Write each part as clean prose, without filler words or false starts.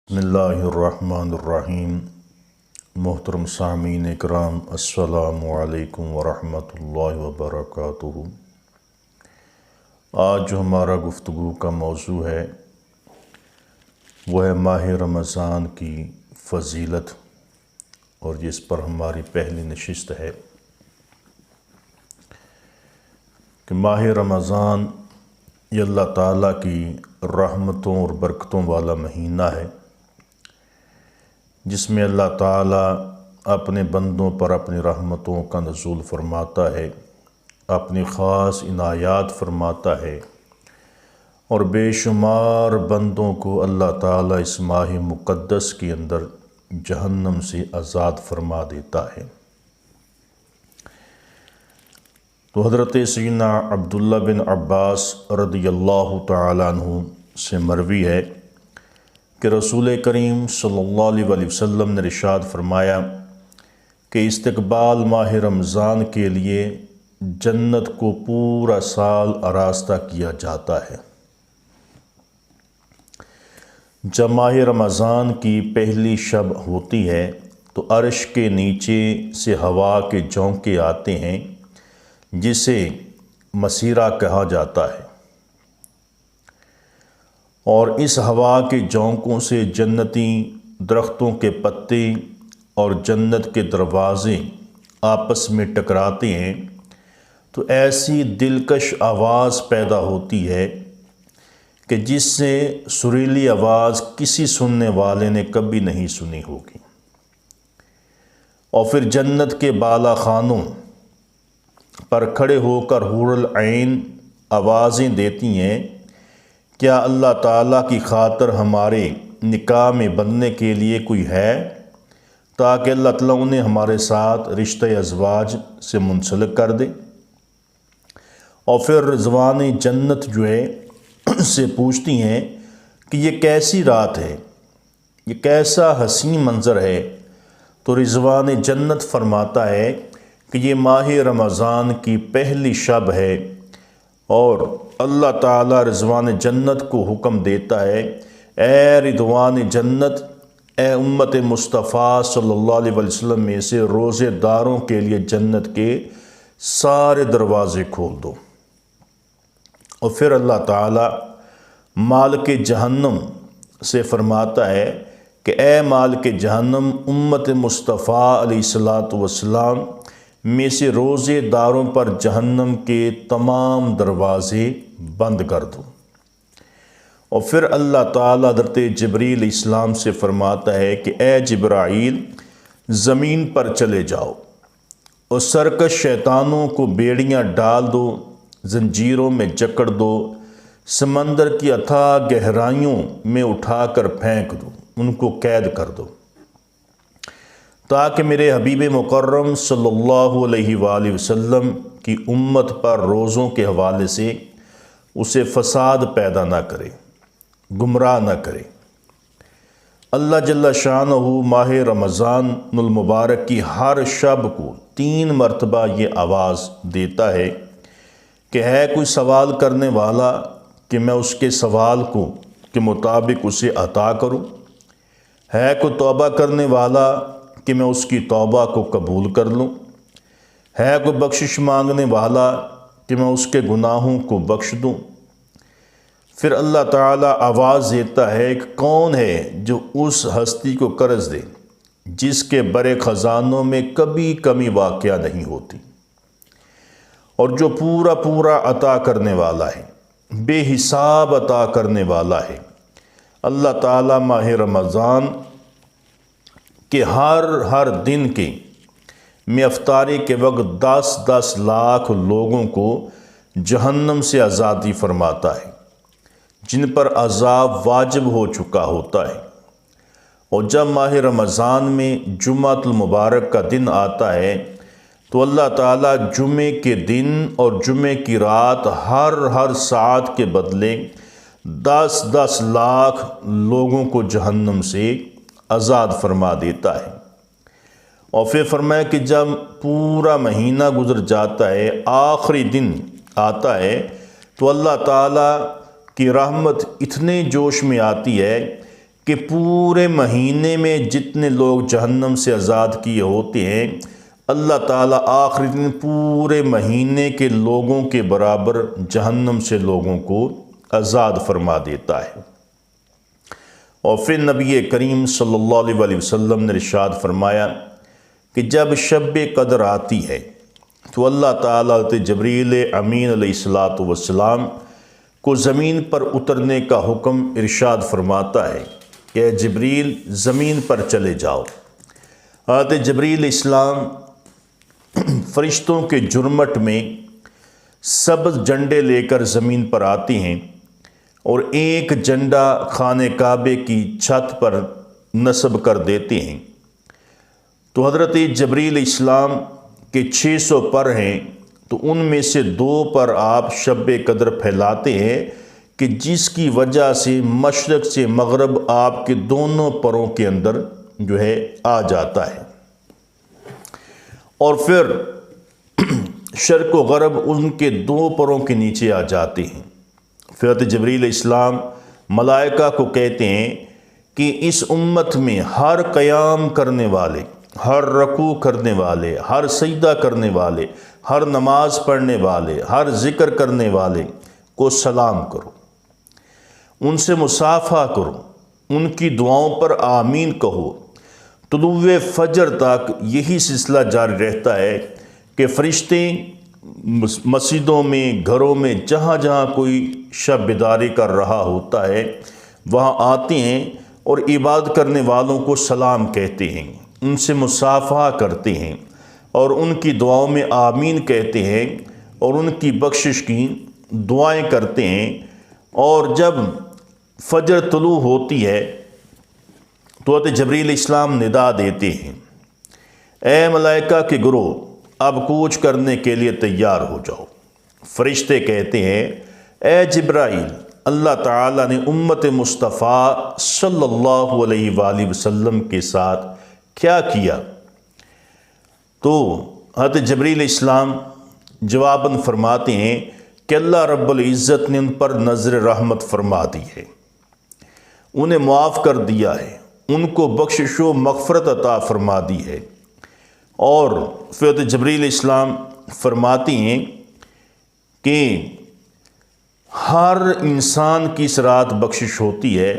بسم اللہ الرحمن الرحیم۔ محترم سامعین اکرام، السلام علیکم ورحمۃ اللہ وبرکاتہ۔ آج جو ہمارا گفتگو کا موضوع ہے وہ ہے ماہ رمضان کی فضیلت، اور جس پر ہماری پہلی نشست ہے کہ ماہ رمضان یہ اللہ تعالیٰ کی رحمتوں اور برکتوں والا مہینہ ہے، جس میں اللہ تعالیٰ اپنے بندوں پر اپنی رحمتوں کا نزول فرماتا ہے، اپنی خاص عنایات فرماتا ہے، اور بے شمار بندوں کو اللہ تعالیٰ اس ماہ مقدس کے اندر جہنم سے آزاد فرما دیتا ہے۔ تو حضرت سیدنا عبداللہ بن عباس رضی اللہ تعالیٰ عنہ سے مروی ہے کہ رسول کریم صلی اللہ علیہ وسلم نے ارشاد فرمایا کہ استقبال ماہ رمضان کے لیے جنت کو پورا سال آراستہ کیا جاتا ہے۔ جب ماہ رمضان کی پہلی شب ہوتی ہے تو عرش کے نیچے سے ہوا کے جھونکے آتے ہیں، جسے مسیرہ کہا جاتا ہے، اور اس ہوا کے جھونکوں سے جنتی درختوں کے پتے اور جنت کے دروازے آپس میں ٹکراتے ہیں، تو ایسی دلکش آواز پیدا ہوتی ہے کہ جس سے سریلی آواز کسی سننے والے نے کبھی نہیں سنی ہوگی۔ اور پھر جنت کے بالا خانوں پر کھڑے ہو کر حور العین آوازیں دیتی ہیں، کیا اللہ تعالیٰ کی خاطر ہمارے نکاح میں بندنے کے لیے کوئی ہے، تاکہ اللہ تعالیٰ انہیں ہمارے ساتھ رشتہ ازواج سے منسلک کر دے۔ اور پھر رضوان جنت جو ہے سے پوچھتی ہیں کہ یہ کیسی رات ہے، یہ کیسا حسین منظر ہے، تو رضوان جنت فرماتا ہے کہ یہ ماہ رمضان کی پہلی شب ہے، اور اللہ تعالیٰ رضوان جنت کو حکم دیتا ہے، اے رضوان جنت، اے امت مصطفیٰ صلی اللہ علیہ وسلم میں سے روزے داروں کے لیے جنت کے سارے دروازے کھول دو۔ اور پھر اللہ تعالیٰ مالک جہنم سے فرماتا ہے کہ اے مالک جہنم، امت مصطفیٰ علیہ السلام میں سے روزے داروں پر جہنم کے تمام دروازے بند کر دو۔ اور پھر اللہ تعالیٰ حضرت جبریل علیہ السلام سے فرماتا ہے کہ اے جبرائیل، زمین پر چلے جاؤ اور سرکش شیطانوں کو بیڑیاں ڈال دو، زنجیروں میں جکڑ دو، سمندر کی اتھاہ گہرائیوں میں اٹھا کر پھینک دو، ان کو قید کر دو، تاکہ میرے حبیب مکرم صلی اللہ علیہ وآلہ وسلم کی امت پر روزوں کے حوالے سے اسے فساد پیدا نہ کرے، گمراہ نہ کرے۔ اللہ جل شانہ ماہ رمضان المبارک کی ہر شب کو 3 مرتبہ یہ آواز دیتا ہے کہ ہے کوئی سوال کرنے والا کہ میں اس کے سوال کے مطابق اسے عطا کروں، ہے کوئی توبہ کرنے والا کہ میں اس کی توبہ کو قبول کر لوں، ہے کوئی بخشش مانگنے والا کہ میں اس کے گناہوں کو بخش دوں۔ پھر اللہ تعالیٰ آواز دیتا ہے کہ کون ہے جو اس ہستی کو قرض دے جس کے بڑے خزانوں میں کبھی کمی واقعہ نہیں ہوتی، اور جو پورا پورا عطا کرنے والا ہے، بے حساب عطا کرنے والا ہے۔ اللہ تعالیٰ ماہ رمضان کہ ہر دن کے میں افطاری کے وقت 10 لاکھ لوگوں کو جہنم سے آزادی فرماتا ہے، جن پر عذاب واجب ہو چکا ہوتا ہے۔ اور جب ماہ رمضان میں جمعۃ المبارک کا دن آتا ہے تو اللہ تعالیٰ جمعے کے دن اور جمعے کی رات ہر ساعت کے بدلے 10 لاکھ لوگوں کو جہنم سے آزاد فرما دیتا ہے۔ اور پھر فرمایا کہ جب پورا مہینہ گزر جاتا ہے، آخری دن آتا ہے، تو اللہ تعالیٰ کی رحمت اتنے جوش میں آتی ہے کہ پورے مہینے میں جتنے لوگ جہنم سے آزاد کیے ہوتے ہیں، اللہ تعالیٰ آخری دن پورے مہینے کے لوگوں کے برابر جہنم سے لوگوں کو آزاد فرما دیتا ہے۔ اور پھر نبی کریم صلی اللہ علیہ وسلم نے ارشاد فرمایا کہ جب شب قدر آتی ہے تو اللہ تعالیٰ جبریل امین علیہ السلام کو زمین پر اترنے کا حکم ارشاد فرماتا ہے کہ اے جبریل زمین پر چلے جاؤ۔ حضرت جبریل اسلام فرشتوں کے جرمٹ میں سبز جھنڈے لے کر زمین پر آتے ہیں اور ایک جھنڈا خانہ کعبے کی چھت پر نصب کر دیتے ہیں۔ تو حضرت جبریل اسلام کے 600 پر ہیں، تو ان میں سے 2 پر آپ شب قدر پھیلاتے ہیں کہ جس کی وجہ سے مشرق سے مغرب آپ کے دونوں پروں کے اندر جو ہے آ جاتا ہے، اور پھر شرق و غرب ان کے 2 پروں کے نیچے آ جاتے ہیں۔ پھر حضرت جبریل اسلام ملائکہ کو کہتے ہیں کہ اس امت میں ہر قیام کرنے والے، ہر رکوع کرنے والے، ہر سجدہ کرنے والے، ہر نماز پڑھنے والے، ہر ذکر کرنے والے کو سلام کرو، ان سے مصافحہ کرو، ان کی دعاؤں پر آمین کہو۔ طلوع فجر تک یہی سلسلہ جاری رہتا ہے کہ فرشتے مسجدوں میں، گھروں میں، جہاں جہاں کوئی شب بیداری کر رہا ہوتا ہے وہاں آتے ہیں اور عبادت کرنے والوں کو سلام کہتے ہیں، ان سے مصافحہ کرتے ہیں اور ان کی دعاؤں میں آمین کہتے ہیں اور ان کی بخشش کی دعائیں کرتے ہیں۔ اور جب فجر طلوع ہوتی ہے تو حضرت جبریل اسلام ندا دیتے ہیں، اے ملائکہ کے گروہ اب کوچ کرنے کے لیے تیار ہو جاؤ۔ فرشتے کہتے ہیں، اے جبرائیل، اللہ تعالیٰ نے امت مصطفیٰ صلی اللہ علیہ وآلہ وسلم کے ساتھ کیا کیا؟ تو حضرت جبریل اسلام جواباً فرماتے ہیں کہ اللہ رب العزت نے ان پر نظر رحمت فرما دی ہے، انہیں معاف کر دیا ہے، ان کو بخشش و مغفرت عطا فرما دی ہے۔ اور پھر حضرت جبریل اسلام فرماتے ہیں کہ ہر انسان کی اس رات بخشش ہوتی ہے،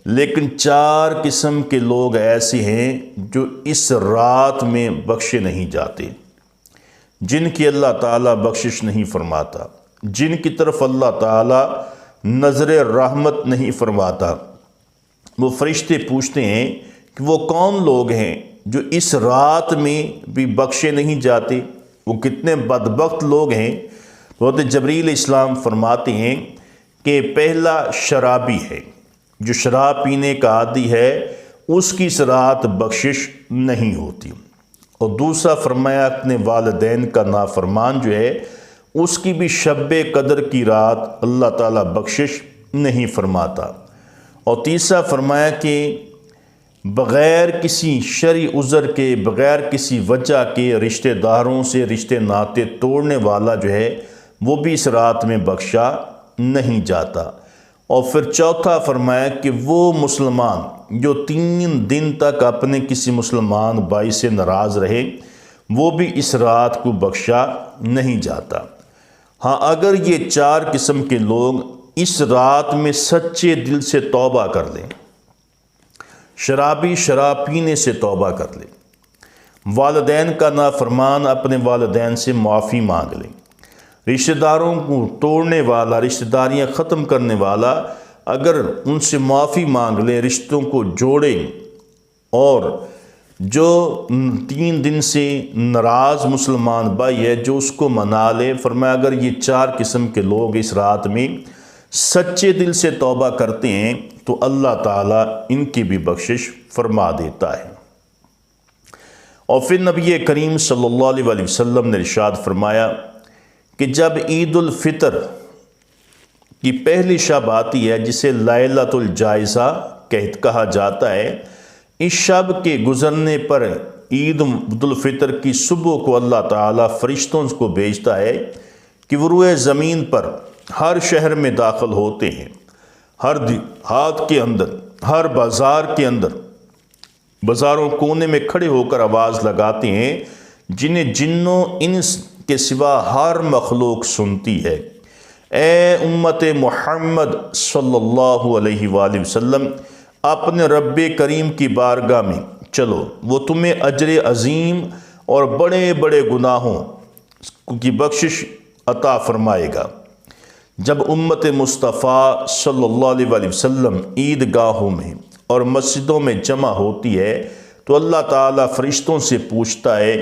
لیکن 4 قسم کے لوگ ایسے ہیں جو اس رات میں بخشے نہیں جاتے، جن کی اللہ تعالیٰ بخشش نہیں فرماتا، جن کی طرف اللہ تعالیٰ نظر رحمت نہیں فرماتا۔ وہ فرشتے پوچھتے ہیں کہ وہ کون لوگ ہیں جو اس رات میں بھی بخشے نہیں جاتے، وہ کتنے بدبخت لوگ ہیں؟ تو حضرت جبریل اسلام فرماتے ہیں کہ پہلا شرابی ہے، جو شراب پینے کا عادی ہے، اس کی اس رات بخشش نہیں ہوتی۔ اور دوسرا فرمایا اپنے والدین کا نافرمان جو ہے، اس کی بھی شب قدر کی رات اللہ تعالیٰ بخشش نہیں فرماتا۔ اور تیسرا فرمایا کہ بغیر کسی شرعی عذر کے، بغیر کسی وجہ کے رشتہ داروں سے رشتے ناطے توڑنے والا جو ہے وہ بھی اس رات میں بخشا نہیں جاتا۔ اور پھر چوتھا فرمایا کہ وہ مسلمان جو 3 دن تک اپنے کسی مسلمان بھائی سے ناراض رہے، وہ بھی اس رات کو بخشا نہیں جاتا۔ ہاں اگر یہ 4 قسم کے لوگ اس رات میں سچے دل سے توبہ کر لیں، شرابی شراب پینے سے توبہ کر لے، والدین کا نافرمان اپنے والدین سے معافی مانگ لیں، رشتہ داروں کو توڑنے والا، رشتہ داریاں ختم کرنے والا اگر ان سے معافی مانگ لے، رشتوں کو جوڑے، اور جو 3 دن سے ناراض مسلمان بھائی ہے جو اس کو منا لے، فرمایا اگر یہ 4 قسم کے لوگ اس رات میں سچے دل سے توبہ کرتے ہیں تو اللہ تعالیٰ ان کی بھی بخشش فرما دیتا ہے۔ اور پھر نبی کریم صلی اللہ علیہ وسلم نے ارشاد فرمایا کہ جب عید الفطر کی پہلی شب آتی ہے، جسے لیلۃ الجائزہ کہا جاتا ہے، اس شب کے گزرنے پر عید الفطر کی صبح کو اللہ تعالیٰ فرشتوں کو بھیجتا ہے کہ وہ روئے زمین پر ہر شہر میں داخل ہوتے ہیں، ہر دیہات کے اندر ہر بازار کے اندر، بازاروں کونے میں کھڑے ہو کر آواز لگاتے ہیں، جنہیں جنوں انس کے سوا ہر مخلوق سنتی ہے، اے امت محمد صلی اللہ علیہ وآلہ وسلم، اپنے رب کریم کی بارگاہ میں چلو، وہ تمہیں اجر عظیم اور بڑے بڑے گناہوں کی بخشش عطا فرمائے گا۔ جب امت مصطفیٰ صلی اللہ علیہ وآلہ وسلم عید گاہوں میں اور مسجدوں میں جمع ہوتی ہے تو اللہ تعالیٰ فرشتوں سے پوچھتا ہے،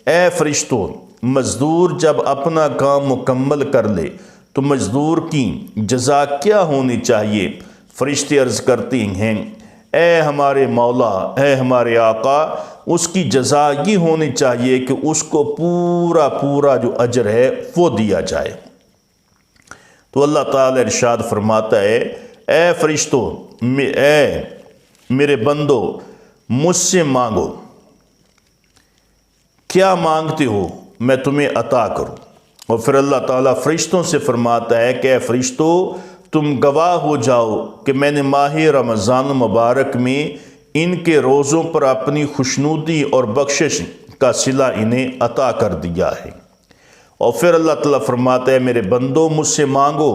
اے فرشتوں، مزدور جب اپنا کام مکمل کر لے تو مزدور کی جزا کیا ہونی چاہیے؟ فرشتے عرض کرتے ہیں، اے ہمارے مولا، اے ہمارے آقا، اس کی جزا یہ ہونی چاہیے کہ اس کو پورا جو اجر ہے وہ دیا جائے۔ تو اللہ تعالیٰ ارشاد فرماتا ہے، اے فرشتوں، اے میرے بندو، مجھ سے مانگو، کیا مانگتے ہو میں تمہیں عطا کروں۔ اور پھر اللہ تعالیٰ فرشتوں سے فرماتا ہے کہ اے فرشتوں، تم گواہ ہو جاؤ کہ میں نے ماہ رمضان مبارک میں ان کے روزوں پر اپنی خوشنودی اور بخشش کا صلہ انہیں عطا کر دیا ہے۔ اور پھر اللہ تعالیٰ فرماتا ہے، میرے بندو، مجھ سے مانگو،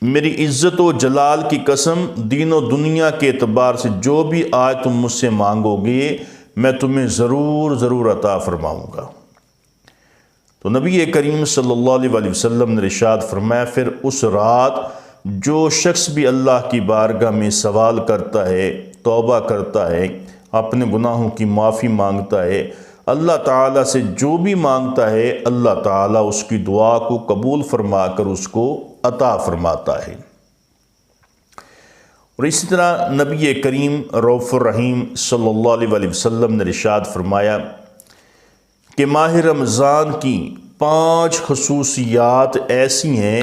میری عزت و جلال کی قسم، دین و دنیا کے اعتبار سے جو بھی آج تم مجھ سے مانگو گے میں تمہیں ضرور عطا فرماؤں گا۔ تو نبی کریم صلی اللہ علیہ وآلہ وسلم نے ارشاد فرمایا، پھر اس رات جو شخص بھی اللہ کی بارگاہ میں سوال کرتا ہے، توبہ کرتا ہے، اپنے گناہوں کی معافی مانگتا ہے، اللہ تعالیٰ سے جو بھی مانگتا ہے، اللہ تعالیٰ اس کی دعا کو قبول فرما کر اس کو عطا فرماتا ہے۔ اور اسی طرح نبی کریم رؤوف الرحیم صلی اللہ علیہ وآلہ وسلم نے ارشاد فرمایا کہ ماہ رمضان کی 5 خصوصیات ایسی ہیں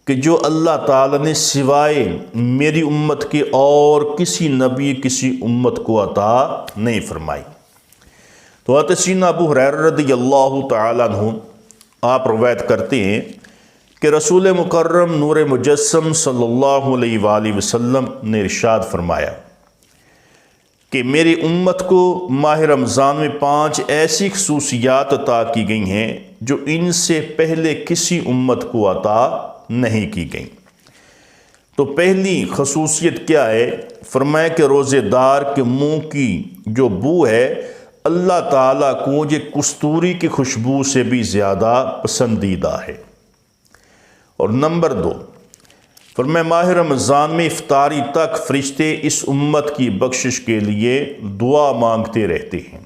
کہ جو اللہ تعالیٰ نے سوائے میری امت کے اور کسی نبی کسی امت کو عطا نہیں فرمائی۔ تو حضرت سیدنا ابو ہریرہ رضی اللہ تعالیٰ عنہ آپ روایت کرتے ہیں کہ رسول مکرم نور مجسم صلی اللہ علیہ وآلہ وسلم نے ارشاد فرمایا کہ میری امت کو ماہ رمضان میں 5 ایسی خصوصیات عطا کی گئی ہیں جو ان سے پہلے کسی امت کو عطا نہیں کی گئیں۔ تو پہلی خصوصیت کیا ہے؟ فرمایا کہ روزے دار کے منہ کی جو بو ہے اللہ تعالیٰ کو یہ کستوری کی خوشبو سے بھی زیادہ پسندیدہ ہے۔ اور نمبر 2، فرمایا ماہ رمضان میں افطاری تک فرشتے اس امت کی بخشش کے لیے دعا مانگتے رہتے ہیں۔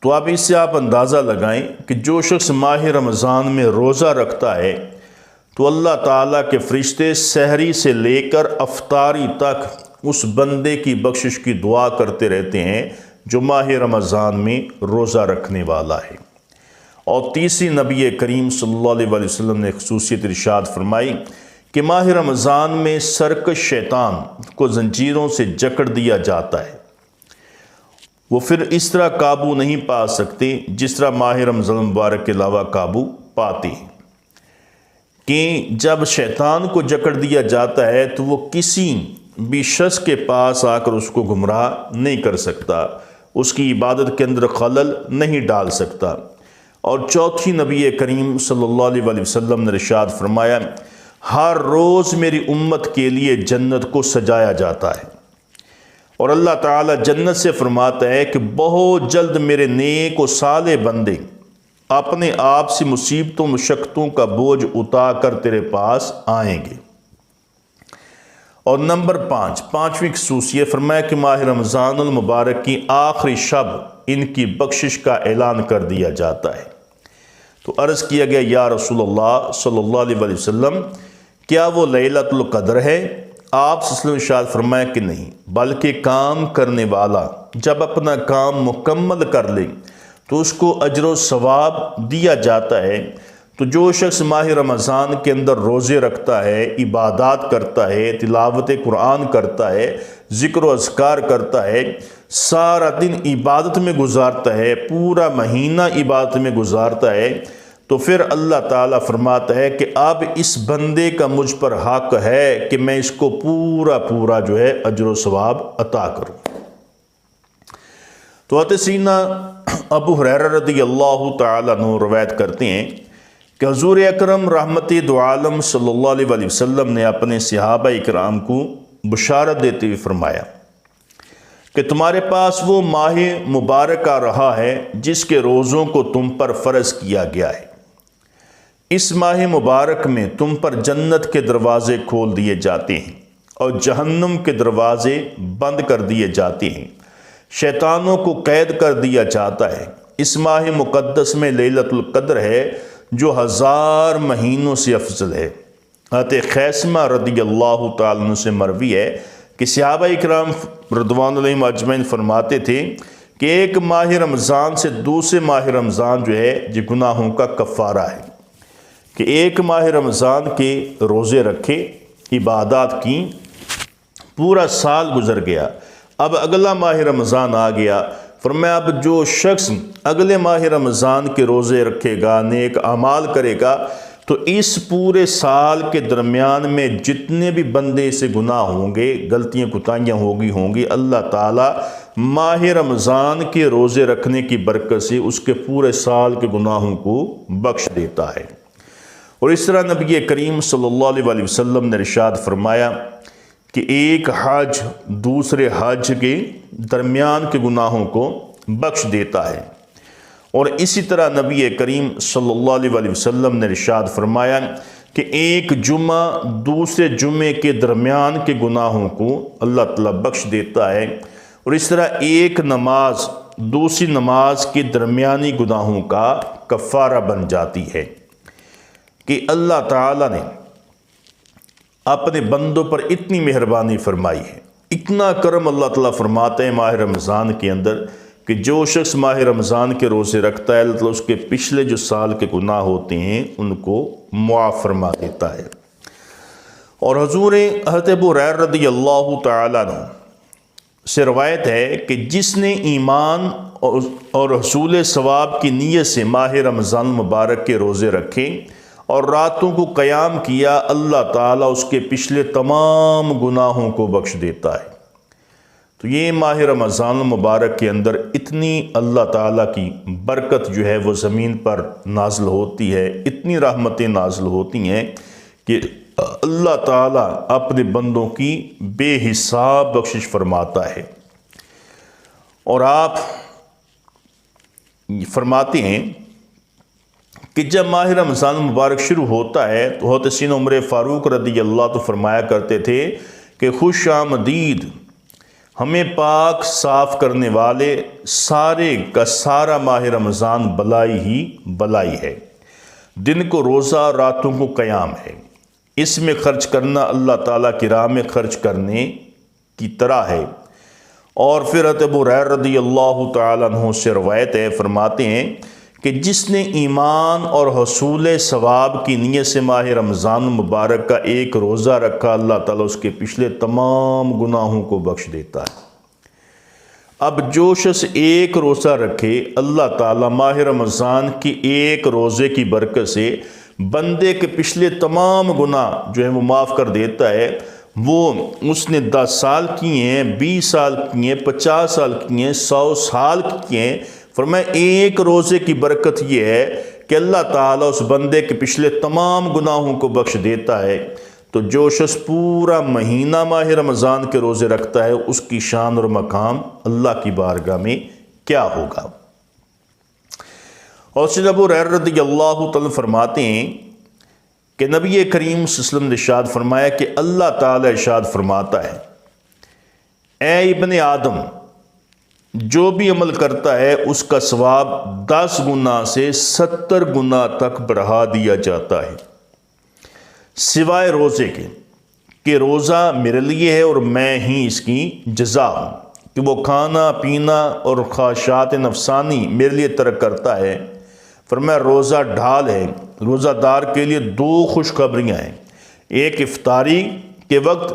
تو اب اس سے آپ اندازہ لگائیں کہ جو شخص ماہ رمضان میں روزہ رکھتا ہے تو اللہ تعالیٰ کے فرشتے سحری سے لے کر افطاری تک اس بندے کی بخشش کی دعا کرتے رہتے ہیں جو ماہ رمضان میں روزہ رکھنے والا ہے۔ اور تیسری نبی کریم صلی اللہ علیہ وآلہ وسلم نے خصوصیت ارشاد فرمائی کہ ماہ رمضان میں سرکش شیطان کو زنجیروں سے جکڑ دیا جاتا ہے، وہ پھر اس طرح قابو نہیں پا سکتے جس طرح ماہ رمضان مبارک کے علاوہ قابو پاتے ہیں، کہ جب شیطان کو جکڑ دیا جاتا ہے تو وہ کسی بھی شخص کے پاس آ کر اس کو گمراہ نہیں کر سکتا، اس کی عبادت کے اندر خلل نہیں ڈال سکتا۔ اور چوتھی نبی کریم صلی اللہ علیہ وآلہ وسلم نے ارشاد فرمایا، ہر روز میری امت کے لیے جنت کو سجایا جاتا ہے، اور اللہ تعالیٰ جنت سے فرماتا ہے کہ بہت جلد میرے نیک و صالح بندے اپنے آپ سے مصیبتوں مشقتوں کا بوجھ اٹھا کر تیرے پاس آئیں گے۔ اور نمبر 5، پانچویں خصوصیت فرمایا کہ ماہ رمضان المبارک کی آخری شب ان کی بخشش کا اعلان کر دیا جاتا ہے۔ تو عرض کیا گیا، یا رسول اللہ صلی اللہ علیہ وآلہ وسلم، کیا وہ لیلۃ القدر ہے؟ آپ صلی اللہ علیہ وسلم ارشاد فرمایا کہ نہیں، بلکہ کام کرنے والا جب اپنا کام مکمل کر لے تو اس کو اجر و ثواب دیا جاتا ہے۔ تو جو شخص ماہ رمضان کے اندر روزے رکھتا ہے، عبادات کرتا ہے، تلاوت قرآن کرتا ہے، ذکر و اذکار کرتا ہے، سارا دن عبادت میں گزارتا ہے، پورا مہینہ عبادت میں گزارتا ہے، تو پھر اللہ تعالیٰ فرماتا ہے کہ اب اس بندے کا مجھ پر حق ہے کہ میں اس کو پورا جو ہے اجر و ثواب عطا کروں۔ تو حضرت سیدنا ابو ہریرہ رضی اللہ تعالیٰ عنہ روایت کرتے ہیں کہ حضور اکرم رحمت دو عالم صلی اللہ علیہ وسلم نے اپنے صحابہ اکرام کو بشارت دیتے ہوئے فرمایا کہ تمہارے پاس وہ ماہ مبارک آ رہا ہے جس کے روزوں کو تم پر فرض کیا گیا ہے۔ اس ماہ مبارک میں تم پر جنت کے دروازے کھول دیے جاتے ہیں اور جہنم کے دروازے بند کر دیے جاتے ہیں، شیطانوں کو قید کر دیا جاتا ہے۔ اس ماہ مقدس میں لیلۃ القدر ہے جو 1000 مہینوں سے افضل ہے۔ حضرت خیثمہ رضی اللہ تعالیٰ عنہ سے مروی ہے کہ صحابہ اکرام رضوان علیہم اجمعین فرماتے تھے کہ ایک ماہ رمضان سے دوسرے ماہ رمضان جو ہے یہ گناہوں کا کفارہ ہے، کہ ایک ماہ رمضان کے روزے رکھے، عبادات کی، پورا سال گزر گیا، اب اگلا ماہ رمضان آ گیا، فرمایا اب جو شخص اگلے ماہ رمضان کے روزے رکھے گا، نیک اعمال کرے گا، تو اس پورے سال کے درمیان میں جتنے بھی بندے سے گناہ ہوں گے، غلطیاں کوتاہیاں ہوں گی، اللہ تعالیٰ ماہ رمضان کے روزے رکھنے کی برکت سے اس کے پورے سال کے گناہوں کو بخش دیتا ہے۔ اور اس طرح نبی کریم صلی اللہ علیہ وسلم نے ارشاد فرمایا کہ ایک حج دوسرے حج کے درمیان کے گناہوں کو بخش دیتا ہے۔ اور اسی طرح نبی کریم صلی اللہ علیہ وسلم نے ارشاد فرمایا کہ ایک جمعہ دوسرے جمعے کے درمیان کے گناہوں کو اللہ تعالیٰ بخش دیتا ہے، اور اس طرح ایک نماز دوسری نماز کے درمیانی گناہوں کا کفارہ بن جاتی ہے۔ کہ اللہ تعالیٰ نے اپنے بندوں پر اتنی مہربانی فرمائی ہے، اتنا کرم اللہ تعالیٰ فرماتے ہیں ماہ رمضان کے اندر کہ جو شخص ماہ رمضان کے روزے رکھتا ہے اللہ تعالیٰ اس کے پچھلے جو سال کے گناہ ہوتے ہیں ان کو معاف فرما دیتا ہے۔ اور حضور حضرت ابو ہریرہ رضی اللہ تعالیٰ عنہ سے روایت ہے کہ جس نے ایمان اور حصول ثواب کی نیت سے ماہ رمضان مبارک کے روزے رکھے اور راتوں کو قیام کیا، اللہ تعالیٰ اس کے پچھلے تمام گناہوں کو بخش دیتا ہے۔ تو یہ ماہ رمضان مبارک کے اندر اتنی اللہ تعالیٰ کی برکت جو ہے وہ زمین پر نازل ہوتی ہے، اتنی رحمتیں نازل ہوتی ہیں کہ اللہ تعالیٰ اپنے بندوں کی بے حساب بخشش فرماتا ہے۔ اور آپ فرماتے ہیں کہ جب ماہ رمضان مبارک شروع ہوتا ہے تو حضرت سیدنا عمر فاروق رضی اللہ تو فرمایا کرتے تھے کہ خوش آمدید، ہمیں پاک صاف کرنے والے، سارے کا سارا ماہ رمضان بلائی ہی بلائی ہے، دن کو روزہ راتوں کو قیام ہے، اس میں خرچ کرنا اللہ تعالیٰ کی راہ میں خرچ کرنے کی طرح ہے۔ اور پھر حضرت ابو ہریرہ رضی اللہ تعالیٰ عنہ سے روایت ہے، فرماتے ہیں کہ جس نے ایمان اور حصول ثواب کی نیت سے ماہ رمضان مبارک کا ایک روزہ رکھا، اللہ تعالیٰ اس کے پچھلے تمام گناہوں کو بخش دیتا ہے۔ اب جو شخص ایک روزہ رکھے، اللہ تعالیٰ ماہ رمضان کی ایک روزے کی برکت سے بندے کے پچھلے تمام گناہ جو ہے وہ معاف کر دیتا ہے۔ وہ اس نے 10 سال کیے ہیں، 20 سال کیے ہیں، 50 سال کیے ہیں، 100 سال کیے ہیں، فرمایا ایک روزے کی برکت یہ ہے کہ اللہ تعالیٰ اس بندے کے پچھلے تمام گناہوں کو بخش دیتا ہے۔ تو جو شخص پورا مہینہ ماہ رمضان کے روزے رکھتا ہے اس کی شان اور مقام اللہ کی بارگاہ میں کیا ہوگا۔ اور سیدنا ابو ہریرہ رضی اللہ تعالیٰ فرماتے ہیں کہ نبی کریم صلی اللہ علیہ وسلم نے ارشاد فرمایا کہ اللہ تعالیٰ ارشاد فرماتا ہے، اے ابن آدم، جو بھی عمل کرتا ہے اس کا ثواب 10 گنا سے 70 گنا تک بڑھا دیا جاتا ہے، سوائے روزے کے کہ روزہ میرے لیے ہے اور میں ہی اس کی جزا ہوں، کہ وہ کھانا پینا اور خواہشات نفسانی میرے لیے ترک کرتا ہے۔ فرمایا روزہ ڈھال ہے، روزہ دار کے لیے 2 خوشخبریاں ہیں، ایک افطاری کے وقت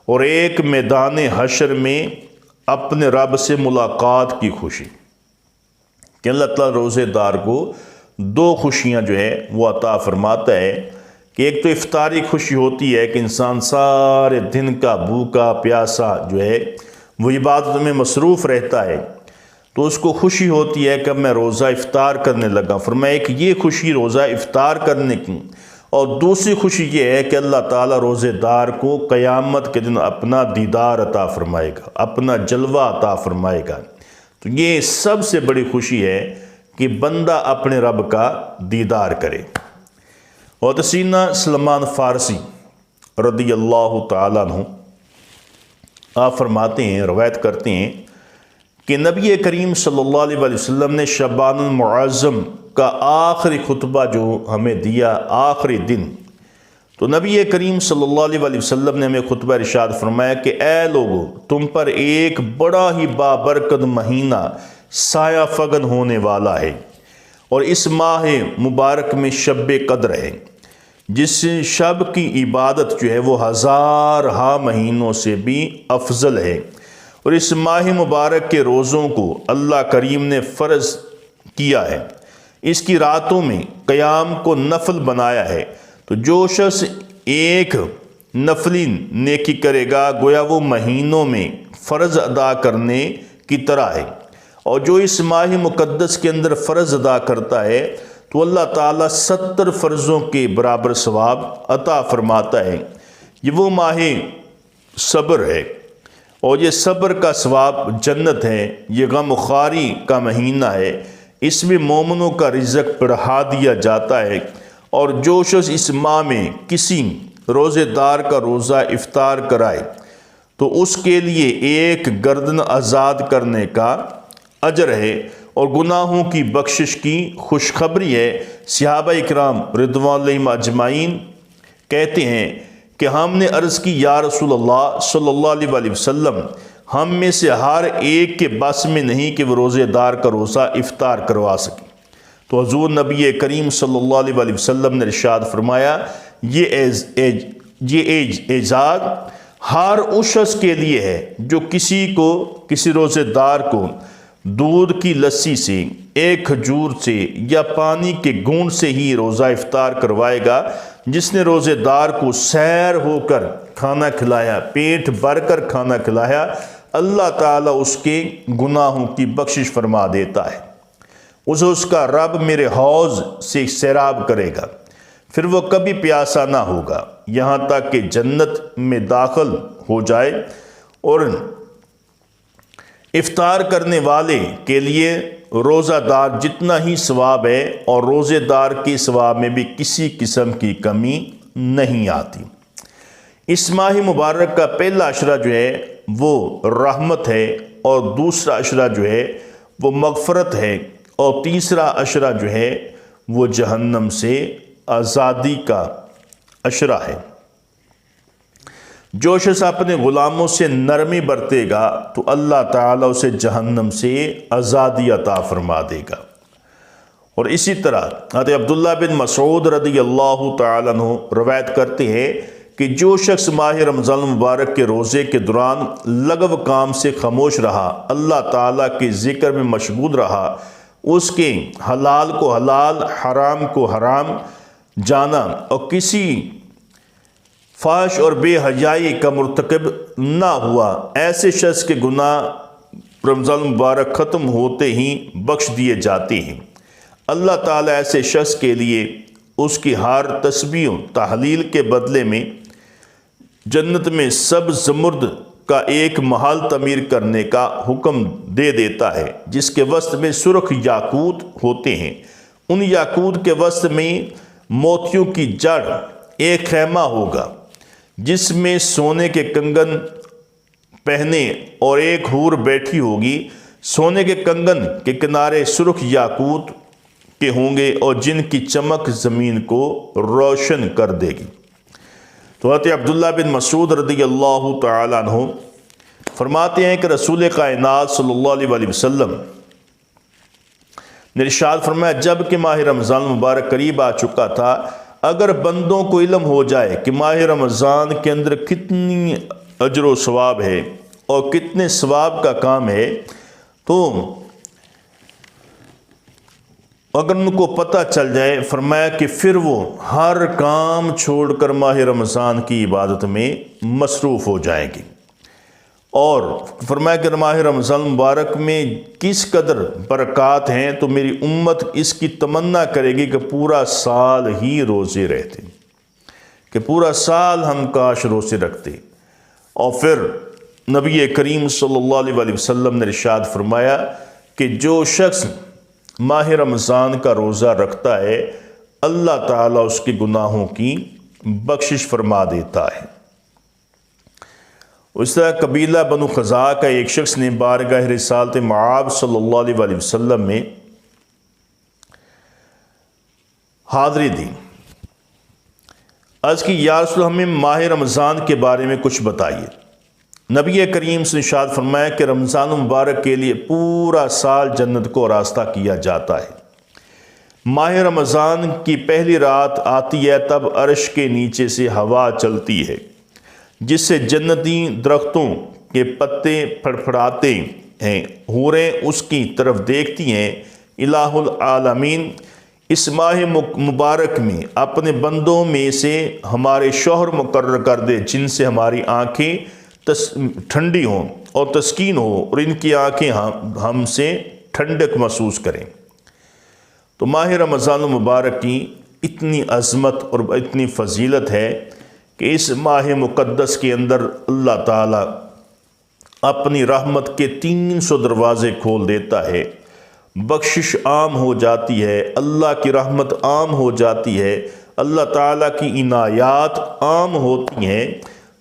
اور ایک میدان حشر میں اپنے رب سے ملاقات کی خوشی، کہ اللہ تعالیٰ روزے دار کو دو خوشیاں جو ہے وہ عطا فرماتا ہے کہ ایک تو افطاری خوشی ہوتی ہے کہ انسان سارے دن کا بھوکا پیاسا جو ہے وہ عبادت میں مصروف رہتا ہے، تو اس کو خوشی ہوتی ہے کہ میں روزہ افطار کرنے لگا۔ فرمایا ایک یہ خوشی روزہ افطار کرنے کی، اور دوسری خوشی یہ ہے کہ اللہ تعالیٰ روزے دار کو قیامت کے دن اپنا دیدار عطا فرمائے گا، اپنا جلوہ عطا فرمائے گا۔ تو یہ سب سے بڑی خوشی ہے کہ بندہ اپنے رب کا دیدار کرے۔ اور سیدنا سلمان فارسی رضی اللہ تعالیٰ عنہ آپ فرماتے ہیں، روایت کرتے ہیں کہ نبی کریم صلی اللہ علیہ وسلم نے شعبان المعظم کا آخری خطبہ جو ہمیں دیا آخری دن، تو نبی کریم صلی اللہ علیہ وسلم نے ہمیں خطبہ ارشاد فرمایا کہ اے لوگو، تم پر ایک بڑا ہی بابرکت مہینہ سایہ فگن ہونے والا ہے، اور اس ماہ مبارک میں شب قدر ہے، جس شب کی عبادت جو ہے وہ ہزارہا مہینوں سے بھی افضل ہے، اور اس ماہ مبارک کے روزوں کو اللہ کریم نے فرض کیا ہے، اس کی راتوں میں قیام کو نفل بنایا ہے، تو جو شخص ایک نفلی نیکی کرے گا گویا وہ مہینوں میں فرض ادا کرنے کی طرح ہے، اور جو اس ماہ مقدس کے اندر فرض ادا کرتا ہے تو اللہ تعالیٰ 70 فرضوں کے برابر ثواب عطا فرماتا ہے۔ یہ وہ ماہ صبر ہے، اور یہ صبر کا ثواب جنت ہے، یہ غم خواری کا مہینہ ہے، اس میں مومنوں کا رزق بڑھا دیا جاتا ہے، اور جو شخص اس ماہ میں کسی روزے دار کا روزہ افطار کرائے تو اس کے لیے ایک گردن آزاد کرنے کا اجر ہے، اور گناہوں کی بخشش کی خوشخبری ہے۔ صحابہ اکرام رضوان علیہم اجمعین کہتے ہیں کہ ہم نے عرض کی یا رسول اللہ صلی اللہ علیہ وسلم، ہم میں سے ہر ایک کے بس میں نہیں کہ وہ روزے دار کا روزہ افطار کروا سکے، تو حضور نبی کریم صلی اللہ علیہ وسلم نے ارشاد فرمایا یہ اعزاز ہر اس شخص کے لیے ہے جو کسی روزے دار کو دودھ کی لسی سے، ایک کھجور سے یا پانی کے گھونٹ سے ہی روزہ افطار کروائے گا۔ جس نے روزے دار کو سیر ہو کر کھانا کھلایا، پیٹ بھر کر کھانا کھلایا، اللہ تعالیٰ اس کے گناہوں کی بخشش فرما دیتا ہے، اسے اس کا رب میرے حوض سے سیراب کرے گا، پھر وہ کبھی پیاسا نہ ہوگا یہاں تک کہ جنت میں داخل ہو جائے۔ اور افطار کرنے والے کے لیے روزہ دار جتنا ہی ثواب ہے، اور روزے دار کے ثواب میں بھی کسی قسم کی کمی نہیں آتی۔ اس ماہ مبارک کا پہلا عشرہ جو ہے وہ رحمت ہے، اور دوسرا عشرہ جو ہے وہ مغفرت ہے، اور تیسرا عشرہ جو ہے وہ جہنم سے آزادی کا عشرہ ہے۔ جو شخص اپنے غلاموں سے نرمی برتے گا تو اللہ تعالیٰ اسے جہنم سے آزادی عطا فرما دے گا۔ اور اسی طرح حضرت عبداللہ بن مسعود رضی اللہ تعالیٰ عنہ روایت کرتے ہیں کہ جو شخص ماہ رمضان مبارک کے روزے کے دوران لغو کام سے خاموش رہا، اللہ تعالیٰ کے ذکر میں مشغول رہا، اس کے حلال کو حلال، حرام کو حرام جانا، اور کسی فحش اور بے حیائی کا مرتکب نہ ہوا، ایسے شخص کے گناہ رمضان مبارک ختم ہوتے ہی بخش دیے جاتے ہیں۔ اللہ تعالیٰ ایسے شخص کے لیے اس کی ہر تسبیح و تحلیل کے بدلے میں جنت میں سبز زمرد کا ایک محل تعمیر کرنے کا حکم دے دیتا ہے، جس کے وسط میں سرخ یاقوت ہوتے ہیں۔ ان یاقوت کے وسط میں موتیوں کی جڑ ایک خیمہ ہوگا جس میں سونے کے کنگن پہنے اور ایک حور بیٹھی ہوگی، سونے کے کنگن کے کنارے سرخ یاقوت کے ہوں گے، اور جن کی چمک زمین کو روشن کر دے گی۔ تو حضرت عبداللہ بن مسعود رضی اللہ تعالیٰ عنہ فرماتے ہیں کہ رسول کائنات صلی اللہ علیہ وسلم نے ارشاد فرمایا جب کہ ماہ رمضان مبارک قریب آ چکا تھا، اگر بندوں کو علم ہو جائے کہ ماہ رمضان کے اندر کتنی اجر و ثواب ہے اور کتنے ثواب کا کام ہے، تو اگر ان کو پتہ چل جائے، فرمایا کہ پھر وہ ہر کام چھوڑ کر ماہ رمضان کی عبادت میں مصروف ہو جائیں گے، اور فرمایا کہ ماہ رمضان مبارک میں کس قدر برکات ہیں تو میری امت اس کی تمنا کرے گی کہ پورا سال ہی روزے رہتے، کہ پورا سال ہم کاش روزے رکھتے۔ اور پھر نبی کریم صلی اللہ علیہ وسلم نے ارشاد فرمایا کہ جو شخص ماہ رمضان کا روزہ رکھتا ہے اللہ تعالیٰ اس کے گناہوں کی بخشش فرما دیتا ہے۔ اس طرح قبیلہ بنو خزاعہ کا ایک شخص نے بارگاہ رسالت مآب صلی اللہ علیہ وسلم میں حاضری دی، عرض کی یا رسول ہمیں ماہ رمضان کے بارے میں کچھ بتائیے۔ نبی کریم سے ارشاد فرمایا کہ رمضان مبارک کے لیے پورا سال جنت کو راستہ کیا جاتا ہے۔ ماہ رمضان کی پہلی رات آتی ہے تب عرش کے نیچے سے ہوا چلتی ہے جس سے جنتی درختوں کے پتے پھڑپھڑاتے ہیں، حوریں اس کی طرف دیکھتی ہیں۔ الہ العالمین اس ماہ مبارک میں اپنے بندوں میں سے ہمارے شوہر مقرر کر دے جن سے ہماری آنکھیں ٹھنڈی ہوں اور تسکین ہو اور ان کی آنکھیں ہم سے ٹھنڈک محسوس کریں۔ تو ماہ رمضان مبارک کی اتنی عظمت اور اتنی فضیلت ہے کہ اس ماہ مقدس کے اندر اللہ تعالیٰ اپنی رحمت کے 300 دروازے کھول دیتا ہے، بخشش عام ہو جاتی ہے، اللہ کی رحمت عام ہو جاتی ہے، اللہ تعالیٰ کی عنایات عام ہوتی ہیں۔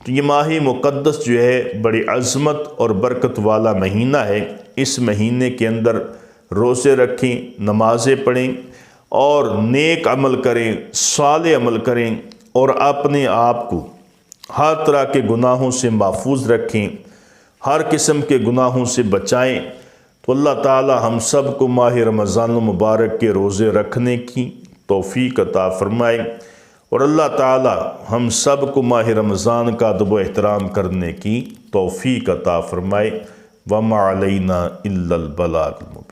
تو یہ ماہ مقدس جو ہے بڑی عظمت اور برکت والا مہینہ ہے۔ اس مہینے کے اندر روزے رکھیں، نمازیں پڑھیں اور نیک عمل کریں، صالح عمل کریں اور اپنے آپ کو ہر طرح کے گناہوں سے محفوظ رکھیں، ہر قسم کے گناہوں سے بچائیں۔ تو اللہ تعالی ہم سب کو ماہ رمضان المبارک کے روزے رکھنے کی توفیق عطا فرمائے، اور اللہ تعالی ہم سب کو ماہ رمضان کا ادب و احترام کرنے کی توفیق عطا فرمائے۔ وما علینا الا البلاغ المبین۔